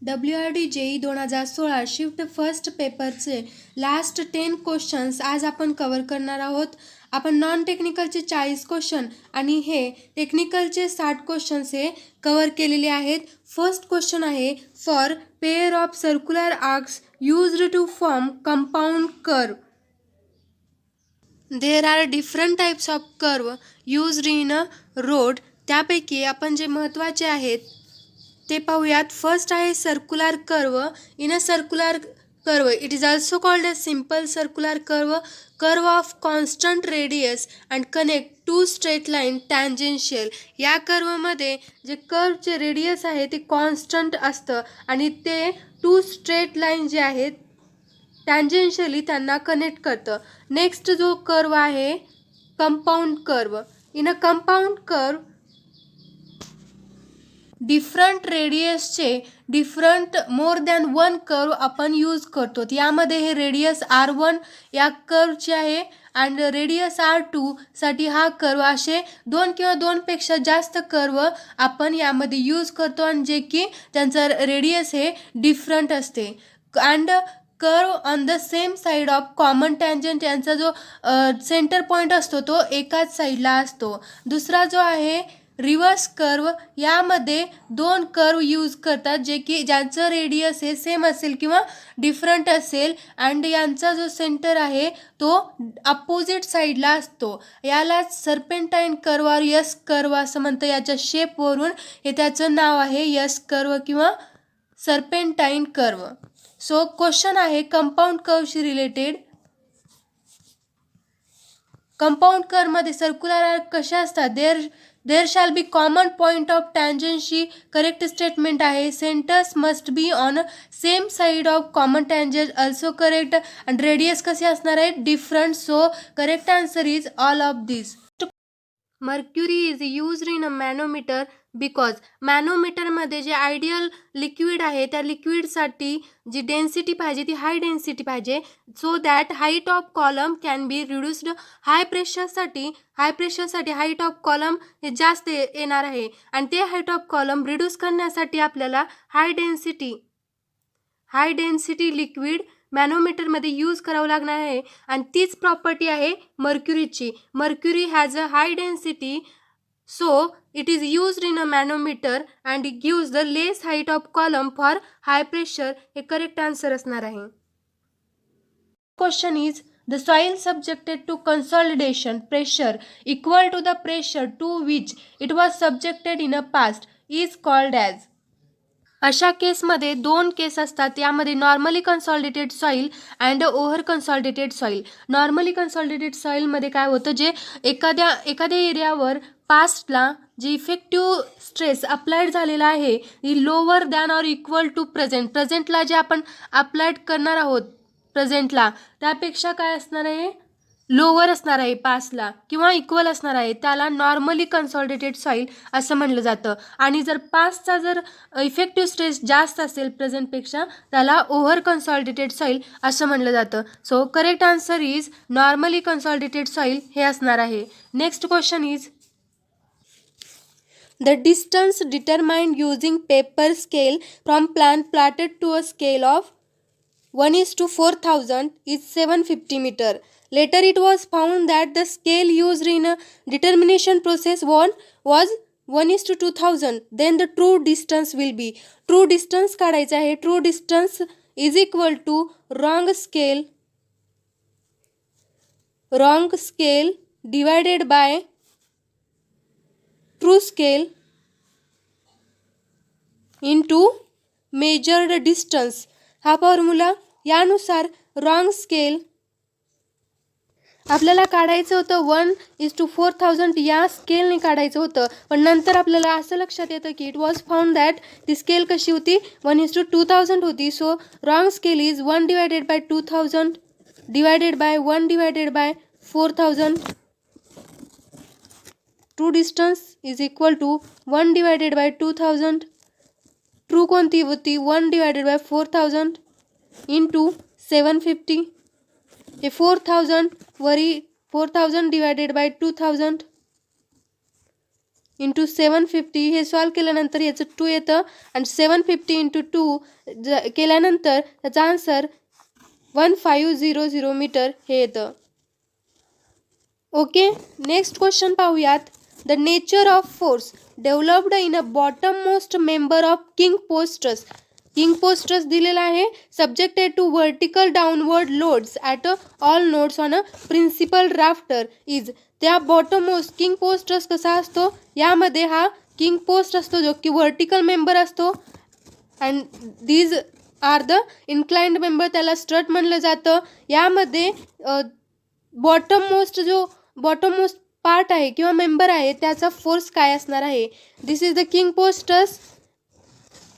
WRD JEE 2016 shift first पेपरचे last 10 questions आज आपण कवर करणार आहोत. आपण नॉन टेक्निकलचे 40 क्वेश्चन आणि हे टेक्निकलचे 60 क्वेश्चन्स हे कवर केलेले आहेत. फर्स्ट क्वेश्चन आहे for pair of circular arcs used to form compound curve. There are different types of curve used in a road. त्यापैकी आपण जे महत्त्वाचे आहेत ते पाहूयात. फर्स्ट आहे circular curve. In a circular curve it is also called a simple circular curve, curve of constant radius and connect to straight line tangential. या कर्वमध्ये जे कर्वचे रेडियस आहे ते कॉन्स्टंट असतं आणि ते टू स्ट्रेट लाईन जे आहेत टँजेन्शियली त्यांना कनेक्ट करतं. नेक्स्ट जो कर्व आहे compound curve. In a compound curve different रेडियसचे different more than one curve आपण यूज करतो. यामध्ये हे रेडियस R1 या कर्वचे आहे अँड रेडियस R2 साठी हा कर्व, असे दोन किंवा दोनपेक्षा जास्त कर्व आपण यामध्ये यूज करतो आणि जे की त्यांचं रेडियस हे डिफरंट असते. And curve on the same side of common tangent, यांचा जो सेंटर पॉईंट असतो तो एकाच साईडला असतो. दुसरा जो आहे रिव्हर्स कर्व, यामध्ये दोन कर्व यूज करतात जे की ज्यांचं रेडियस हे सेम असेल किंवा डिफरंट असेल अँड यांचा जो सेंटर आहे तो अपोजिट साईडला असतो. याला सर्पेंटाईन कर्व और यस कर्व असं म्हणतं. याच्या शेपवरून हे त्याचं नाव आहे यस कर्व किंवा सर्पेंटाईन कर्व. सो क्वेश्चन आहे कंपाऊंड कर्वशी रिलेटेड. कंपाऊंड कर्वमध्ये सर्क्युलर आर्क कसे असतात? There shall be common point of tangency. Correct statement आहे. Centres must be on same side of common tangent, also correct. And radius कसे असणार आहे? Different. So correct answer is all of this. Mercury is used in a manometer because. मॅनोमीटरमध्ये जे ideal liquid आहे त्या लिक्विडसाठी जी density पाहिजे ती high density पाहिजे, so that height of column can be reduced. High प्रेशरसाठी हाईट ऑफ कॉलम हे जास्त येणार आहे आणि ते हाईट ऑफ कॉलम रिड्यूस करण्यासाठी आपल्याला हाय डेन्सिटी लिक्विड मॅनोमीटरमध्ये यूज करावं लागणार आहे आणि तीच प्रॉपर्टी आहे मर्क्युरीची. Mercury has a high density, so it is used in a manometer and it gives the less height of column for high pressure. हे करेक्ट आन्सर असणार आहे. Question is the soil subjected to consolidation pressure equal to the pressure to which it was subjected in a past is called as. अशा केसमध्ये दोन case असतात. यामध्ये normally consolidated soil and over consolidated soil. Normally consolidated सॉईलमध्ये काय होतं, जे एखाद्या एरियावर पास्टला जे इफेक्टिव्ह स्ट्रेस अप्लाइड झालेला आहे ही lower than or equal to प्रेझेंटला जे आपण अप्लाइड करणार आहोत प्रेझेंटला त्यापेक्षा काय असणार आहे? लोअर असणार आहे पासला किंवा इक्वल असणार आहे, त्याला नॉर्मली कन्सॉलिडेटेड सॉईल असं म्हणलं जातं. आणि जर पासचा जर इफेक्टिव्ह स्ट्रेस जास्त असेल प्रेझेंटपेक्षा त्याला ओव्हर कन्सॉलिडेटेड सॉईल असं म्हणलं जातं. So correct answer is normally consolidated soil हे असणार आहे. Next question is the distance determined using paper scale from plotted to a scale of 1:4000 is 750 meter. Later it was found that the scale used in a determination process was 1:2000. Then the true distance will be. True distance काढायचा आहे. True distance is equal to wrong scale divided by true scale into measured distance. हा formula. यानुसार wrong scale आपल्याला काढायचं होतं 1:4000 या स्केलने काढायचं होतं, पण नंतर आपल्याला असं लक्षात येतं की इट वॉज फाउंड दॅट ती स्केल कशी होती? 1:2000 होती. So wrong scale is 1/2000 divided by 1/4000. True distance is equal to 1/2000. True कोणती होती? 1/4000 इंटू 750. हे 4000 वरी 4000 डिवायडेड बाय 2000. इंटू 750 हे सॉल्व केल्यानंतर याचं 2 येतं आणि 750 इंटू 2 केल्यानंतर त्याचा आन्सर 1500 मीटर हे येतं. ओके, नेक्स्ट क्वेश्चन पाहूयात. The nature of force developed in a bottom most member of king posters. King posters दिलेला आहे. Subjected to vertical downward loads at all nodes on a principal rafter is. त्या bottom most king posters कसा असतो, यामध्ये हा king post असतो जो की व्हर्टिकल मेंबर असतो and these are the inclined member, त्याला स्ट्रट म्हणलं जातं. यामध्ये बॉटम मोस्ट पार्ट आहे किंवा मेंबर आहे त्याचा फोर्स काय असणार आहे. This is the king posters,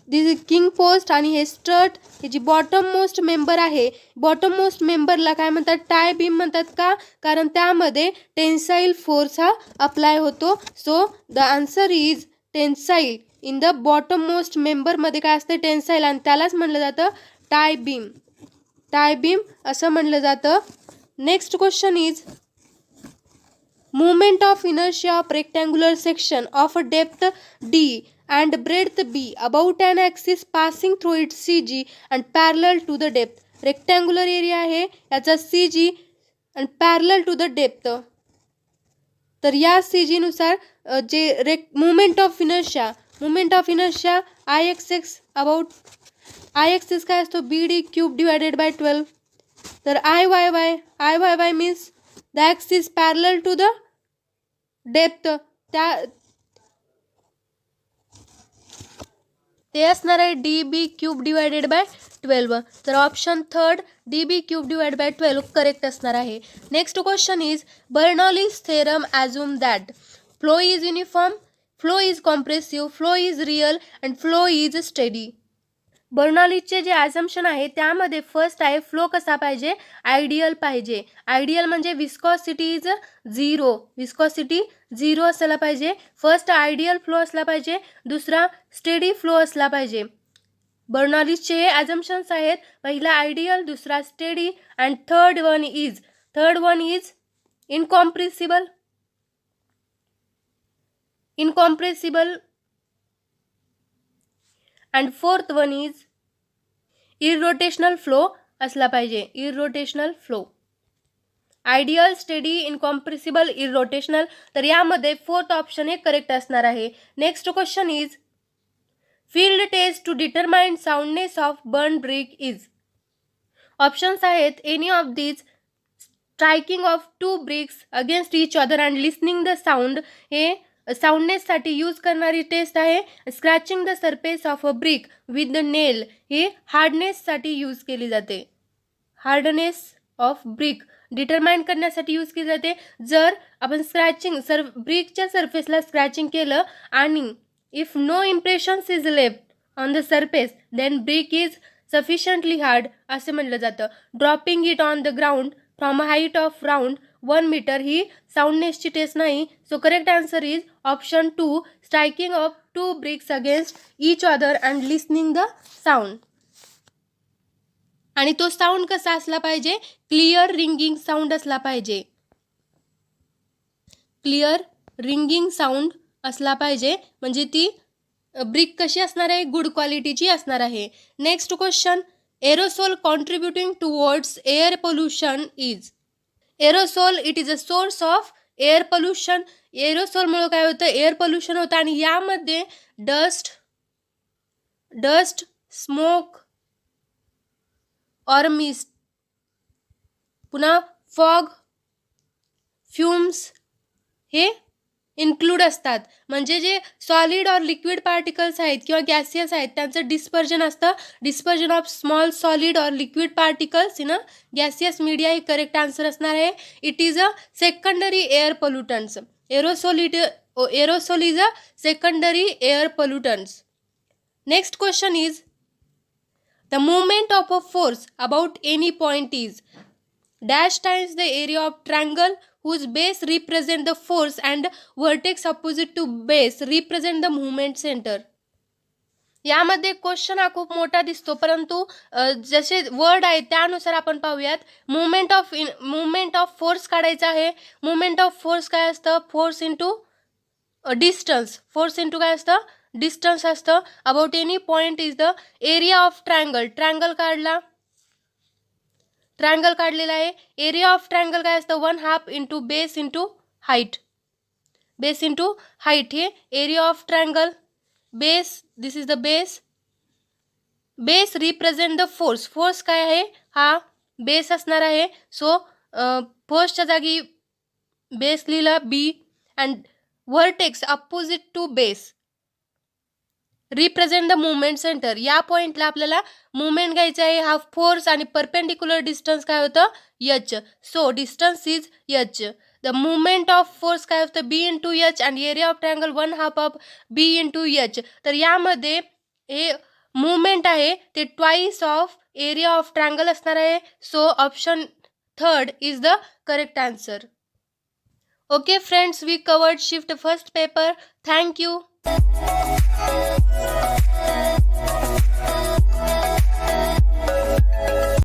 this is king post आणि हे स्ट्रट हे जी बॉटम मोस्ट मेंबर आहे. बॉटम मोस्ट मेंबरला काय म्हणतात, टाय बीम म्हणतात. का, कारण त्यामध्ये टेन्साईल फोर्स हा अप्लाय होतो. So the answer is tensile. In the bottom most मेंबरमध्ये काय असते, टेन्साईल, आणि त्यालाच म्हणलं जातं टाय बीम. टाय बीम असं म्हणलं जातं. Next question is movement of inertia of rectangular section of a depth d and breadth b about an axis passing through its cg and parallel to the depth. Rectangular area आहे याचा cg and parallel to the depth. तर या cg नुसार जे movement of inertia IXX about IXX काय असतो, BD cube divided by 12. तर IYY means the axis parallel to the depth, ते असणार आहे DB क्यूब डिवायडेड बाय 12. तर option third DB cube divide by 12 correct असणार आहे. Next question is Bernoulli's theorem assume that flow is uniform, flow is compressive, flow is real and flow is steady. बर्नॉलीजचे जे assumption आहे त्यामध्ये first आहे flow कसा पाहिजे, आयडियल पाहिजे. आयडियल म्हणजे विस्कॉसिटी इज 0, विस्कॉसिटी 0 असायला पाहिजे. फर्स्ट आयडियल फ्लो असला पाहिजे, दुसरा स्टेडी फ्लो असला पाहिजे. बर्नॉलीजचे हे ॲझम्पशन्स आहेत. पहिला आयडियल, दुसरा steady and third one is incompressible and fourth one is irrotational flow असला पाहिजे. Irrotational flow, ideal, steady, incompressible, irrotational. तर यामध्ये फोर्थ ऑप्शन हे करेक्ट असणार आहे. Next question is field test to determine soundness of burn brick is. Options आहेत any of these, striking of 2 bricks against each other and listening the sound, हे साऊंडनेससाठी use करणारी test आहे. Scratching the surface of a brick with the nail, हे हार्डनेससाठी use केली जाते. Hardness of brick determine करण्यासाठी यूज केली जाते. जर आपण ब्रिकच्या सरफेसला स्क्रॅचिंग केलं आणि if no impressions is left on the surface then brick is sufficiently hard असे म्हणलं जातं. Dropping it on the ground from a height of round 1 metre ही साऊंडनेसची टेस्ट नाही. So correct answer is option 2, striking of 2 bricks against each other and listening the sound. आणि तो sound कसा असला पाहिजे, क्लिअर रिंगिंग साऊंड असला पाहिजे. क्लिअर रिंगिंग साऊंड असला पाहिजे म्हणजे ती ब्रिक कशी असणार आहे, गुड क्वालिटीची असणार आहे. Next question, aerosol contributing towards air pollution is. Aerosol it is a source of air pollution. एरोसोलमुळे काय होतं, एअर पोल्युशन होतं आणि यामध्ये डस्ट, स्मोक और मिस्ट, पुन्हा फॉग, फ्युम्स हे इन्क्लूड असतात. म्हणजे जे सॉलिड और लिक्विड पार्टिकल्स आहेत किंवा गॅसियस आहेत त्यांचं डिस्पर्जन असतं. डिस्पर्जन ऑफ स्मॉल सॉलिड और liquid particles in a gaseous media हे करेक्ट आन्सर असणार आहे. It is a secondary air pollutants. Aerosol is a secondary air pollutants. Next question is the movement of a force about any point is dash times the area of triangle whose base represent the force and vertex opposite to base represent the movement center. यामध्ये question हा खूप मोठा दिसतो परंतु जसे word आहे त्यानुसार आपण पाहूयात. मुवमेंट ऑफ फोर्स काढायचा आहे. मुवमेंट ऑफ फोर्स काय असतं, force into distance, force into काय असतं, डिस्टन्स असतं. About any point is the area of triangle. Triangle काढलेला आहे. एरिया ऑफ ट्रायंगल काय असतं, 1/2 into base into height. Base into height हे area of triangle. Base, this is the base. Base represent the force. Force काय आहे, हा base असणार आहे. सो फोर्सच्या जागी बेस लिहिला B. And vertex opposite to base represent the movement centre. या पॉइंटला आपल्याला मुवमेंट घ्यायचं आहे. हा फोर्स आणि परपेंडिक्युलर डिस्टन्स काय होतं, H. So distance is H. The movement of force काय होतं, B into H. And area of triangle 1/2 of B into H. तर यामध्ये हे मुवमेंट आहे ते twice of area of triangle असणार आहे. So option third is the correct answer. Okay friends, we covered shift first paper. Thank you.